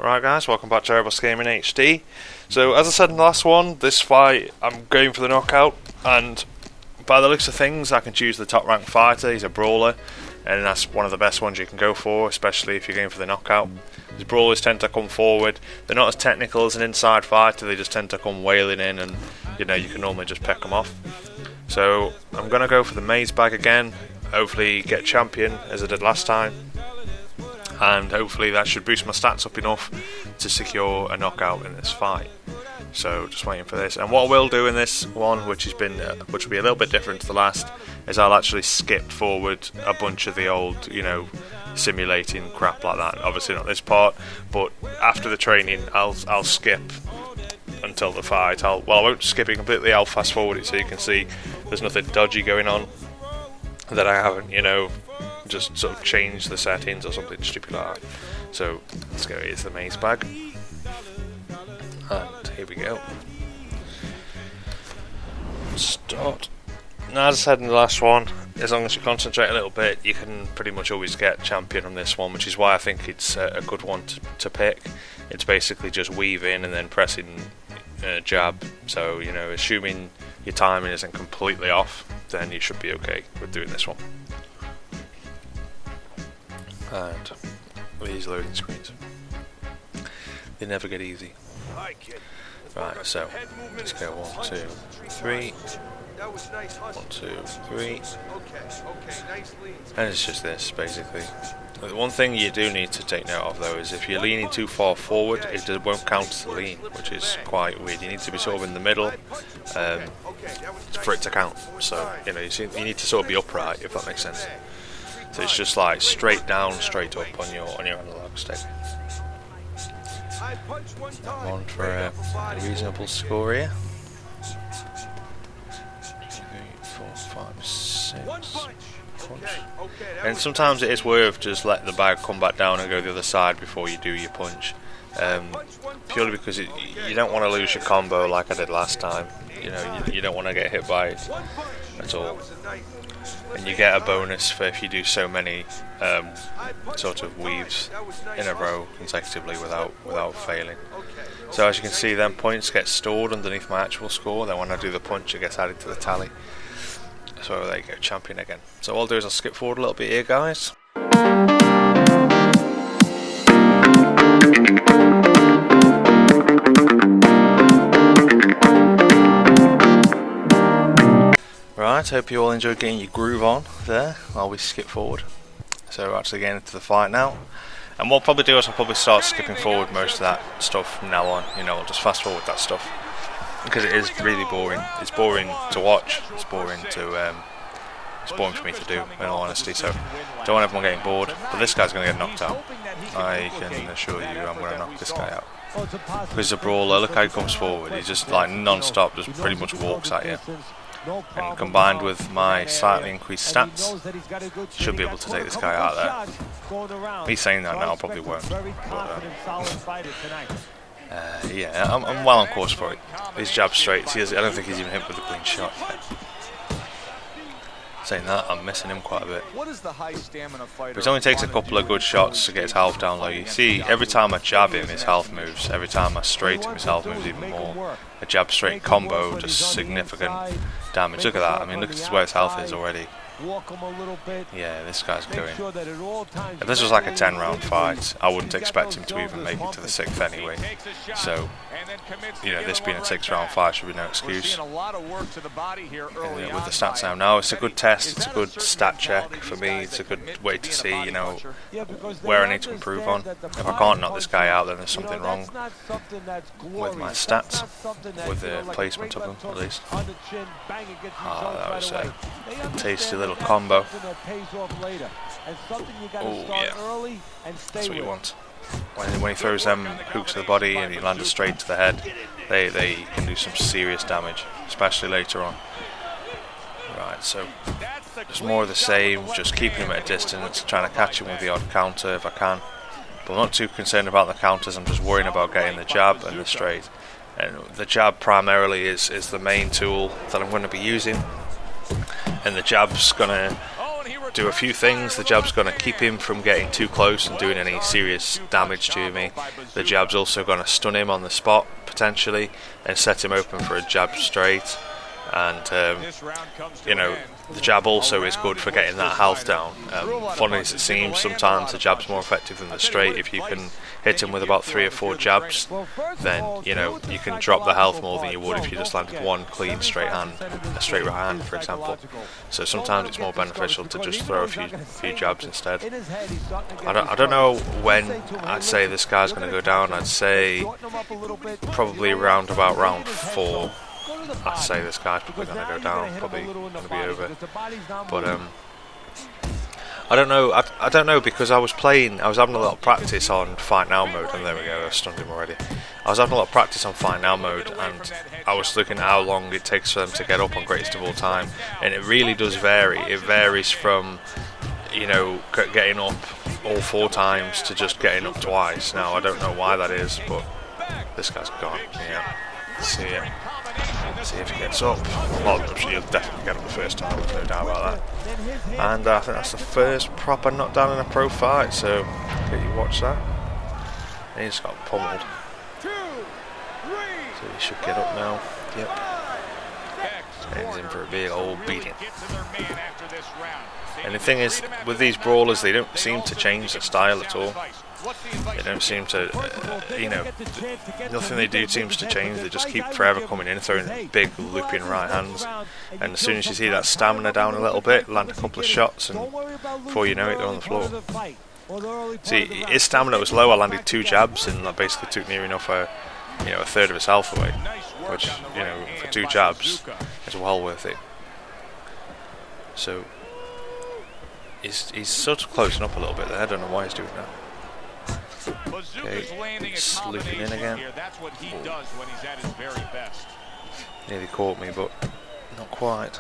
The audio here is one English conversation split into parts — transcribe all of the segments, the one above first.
Right guys, welcome back to ErebosGamingHD. So as I said in the last one, this fight I'm going for the knockout, and by the looks of things I can choose the top ranked fighter. He's a brawler, and that's one of the best ones you can go for, especially if you're going for the knockout. These brawlers tend to come forward, they're not as technical as an inside fighter, they just tend to come wailing in and you can normally just pick them off. So I'm going to go for the maze bag again, hopefully get champion as I did last time. And hopefully that should boost my stats up enough to secure a knockout in this fight. So just waiting for this. And what I will do in this one, which will be a little bit different to the last, is I'll actually skip forward a bunch of the old, simulating crap like that. Obviously not this part, but after the training, I'll skip until the fight. I won't skip it completely. I'll fast forward it so you can see there's nothing dodgy going on that I haven't, just sort of change the settings or something stupid like that. So let's go. Here's the maze bag, and here we go. Start. Now, as I said in the last one, as long as you concentrate a little bit, you can pretty much always get champion on this one, which is why I think it's a good one to pick. It's basically just weave in and then pressing jab. So assuming your timing isn't completely off, then you should be okay with doing this one. And these loading screens, they never get easy. Right, so let's go 1, 2, 3. 1, 2, 3. And it's just this basically. The one thing you do need to take note of though is if you're leaning too far forward, it won't count as a lean, which is quite weird. You need to be sort of in the middle for it to count. So you need to sort of be upright, if that makes sense. So it's just like straight down, straight up on your analog stick. I'm on for a reasonable score here. 3, 4, 5, 6. Punch. And sometimes it is worth just letting the bag come back down and go the other side before you do your punch. Purely because you don't want to lose your combo like I did last time. You don't want to get hit by it at all. And you get a bonus for if you do so many sort of weaves in a row consecutively without failing. So as you can see, then points get stored underneath my actual score. Then when I do the punch, it gets added to the tally. So there you go, champion again. So all I'll do is I'll skip forward a little bit here, guys. Right, hope you all enjoyed getting your groove on there while we skip forward. So we're actually getting into the fight now. And what I'll probably do is I'll probably start skipping forward most of that stuff from now on. I'll just fast forward that stuff. Because it is really boring. It's boring to watch. It's boring for me to do, in all honesty. So don't want everyone getting bored. But this guy's going to get knocked out. I can assure you, I'm going to knock this guy out. Because he's a brawler. Look how he comes forward. He's just like non-stop, just pretty much walks at you. And combined with my slightly increased stats, should be able to take this guy out there. Me saying that now probably won't. But, yeah, I'm well on course for it. His jab straights, I don't think he's even hit with a clean shot yet. Saying that, I'm missing him quite a bit. But it only takes a couple of good shots to get his health down low. You see, every time I jab him, his health moves. Every time I straight him, his health moves even more. A jab straight combo does significant damage. Look at that, look at where his health is already. Yeah, this guy's going. If this was like a 10-round fight, I wouldn't expect him to even make it to the 6th anyway. So, this being a 6-round fight should be no excuse. And, with the stats now, it's a good test, it's a good stat check for me, it's a good way to see, where I need to improve on. If I can't knock this guy out, then there's something wrong with my stats, with the placement of them at least. That was a tasty little combo. Oh yeah, that's what you want. When he throws them hooks to the body and he lands straight to the head, they can do some serious damage, especially later on. Right, so just more of the same, just keeping him at a distance, trying to catch him with the odd counter if I can. But I'm not too concerned about the counters, I'm just worrying about getting the jab and the straight. And the jab primarily is the main tool that I'm going to be using. And the jab's gonna do a few things. The jab's going to keep him from getting too close and doing any serious damage to me. The jab's also going to stun him on the spot potentially and set him open for a jab straight. And you know, the jab also is good for getting that health down. Funny as it seems, sometimes the jab's more effective than the straight. If you can hit him with about 3 or 4 jabs, then you know you can drop the health more than you would if you just landed one clean straight hand, a straight right hand, for example. So sometimes it's more beneficial to just throw a few jabs instead. I don't know when I'd say this guy's going to go down. I'd say probably around about round 4. I'd say this guy's probably going to go down, probably going to be over. But I don't know. I don't know, because I was having a lot of practice on Fight Now mode, and there we go, I stunned him already. I was having a lot of practice on Fight Now mode, and I was looking at how long it takes for them to get up on greatest of all time, and it really does vary. It varies from, you know, getting up all 4 times to just getting up twice. Now I don't know why that is, but this guy's gone. Yeah, see it. See if he gets up. Well, I'm sure he'll definitely get up the first time, there's no doubt about that. And I think that's the first proper knockdown in a pro fight, so get you watch that. And he just got pummeled. So he should get up now. Yep. And he's in for a big old beating. And the thing is, with these brawlers, they don't seem to change the style at all. They don't seem to, you know, nothing they do seems to change. They just keep forever coming in, throwing big looping right hands. And as soon as you see that stamina down a little bit, land a couple of shots, and before you know it, they're on the floor. See, his stamina was low. I landed 2 jabs, and that basically took near enough a third of his health away, which, you know, for 2 jabs is well worth it. So he's sort of closing up a little bit there. I don't know why he's doing that. Okay, looping in again. Nearly caught me, but not quite.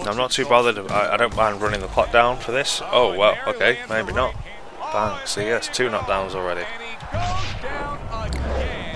I'm not too bothered. I don't mind running the clock down for this. Oh well, okay, maybe not. Bang. See, yes, 2 knockdowns already.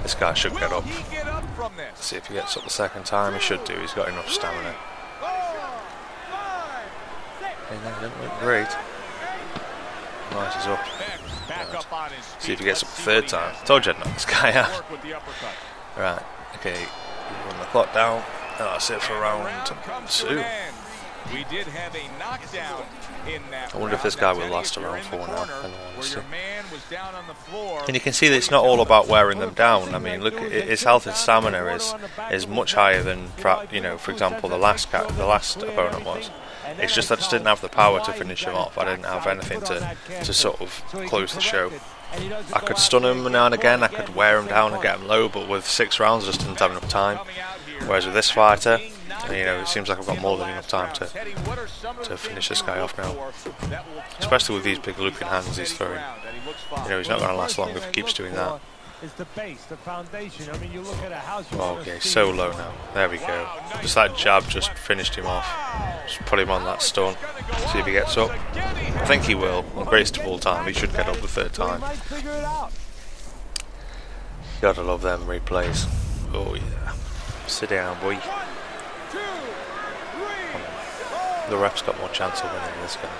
This guy should get up. Let's see if he gets up the second time. He should do. He's got enough stamina. Hey, no, didn't look great. Right, he's up. Right. See if he gets up the 3rd time. Told you I'd knock this guy out. Right, okay. We run the clock down. And that's it for round 2. I wonder if this guy will last around 4 now. And you can see that it's not all about wearing them down. I mean, look, his health and stamina is much higher than, you know, for example, the last opponent was. It's just I just didn't have the power to finish him off. I didn't have anything to sort of close the show. I could stun him now and again, I could wear him down and get him low, but with 6 rounds I just didn't have enough time. Whereas with this fighter, you know, it seems like I've got more than enough time to finish this guy off now. Especially with these big looping hands he's throwing. You know, he's not going to last long if he keeps doing that. Oh, okay, so low now. There we go. Just that jab just finished him off. Just put him on that stun. See if he gets up. I think he will. On greatest of all time, he should get up the 3rd time. Gotta love them replays. Oh yeah. Sit down, boy. The ref's got more chance of winning this guy.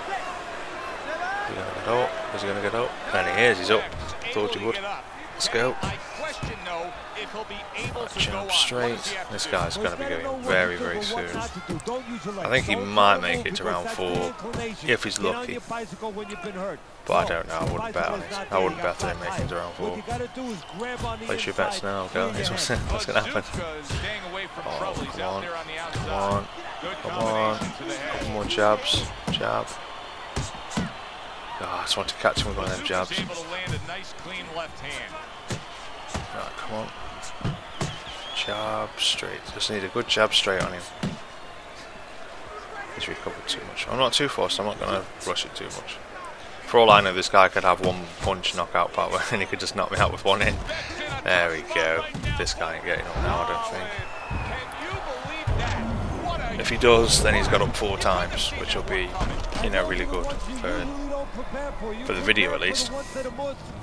Is he gonna get up? Is he gonna get up? And he is. He's up. Thought he would. Let's go. Jump straight. This guy's going to be going very, very soon. I think he might make it to round 4 if he's lucky. But I don't know. I wouldn't bet on it. I wouldn't bet that he makes it to round 4. Place your bets now, guys. What's going to happen? Oh, come on. Come on. Come on. Couple more jabs. Jab. Oh, I just want to catch him with one of them jabs. Right, come on. Jab straight. Just need a good jab straight on him. He's recovered too much. I'm not too forced. I'm not going to rush it too much. For all I know, this guy could have 1 punch knockout power and he could just knock me out with 1 in. There we go. This guy ain't getting up now, I don't think. If he does, then he's got up 4 times, which will be, you know, really good for the video at least.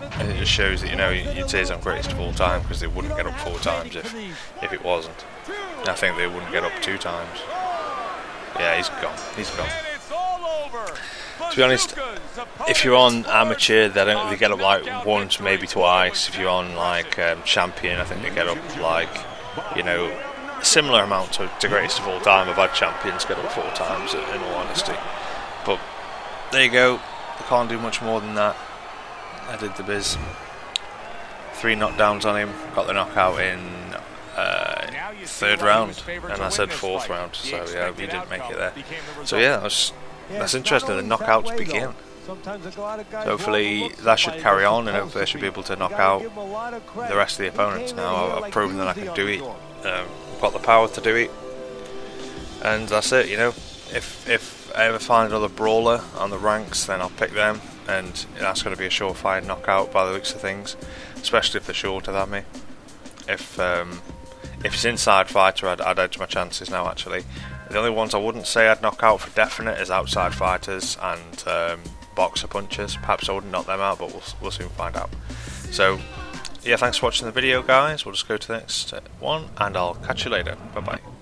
And it just shows that, you know, it is on greatest of all time, because they wouldn't get up 4 times if it wasn't. I think they wouldn't get up 2 times. Yeah, he's gone. He's gone. To be honest, if you're on amateur, they get up like once, maybe twice. If you're on like champion, I think they get up like, you know, a similar amount to greatest of all time. I've had champions get up 4 times, in all honesty. But there you go. I can't do much more than that. I did the biz. 3 knockdowns on him. Got the knockout in 3rd round, and I said 4th round. So yeah, he didn't make it there. So yeah, that's interesting. The knockouts begin. Hopefully that should carry on, and hopefully I should be able to knock out the rest of the opponents. Now I've proven that I can do it. I've got the power to do it, and that's it. You know, if I ever find another brawler on the ranks, then I'll pick them, and that's going to be a surefire knockout by the looks of things, especially if they're shorter than me. If it's inside fighter, I'd edge my chances now. Actually, the only ones I wouldn't say I'd knock out for definite is outside fighters and boxer punchers. Perhaps I wouldn't knock them out, but we'll soon find out. So yeah, thanks for watching the video, guys. We'll just go to the next one, and I'll catch you later. Bye bye.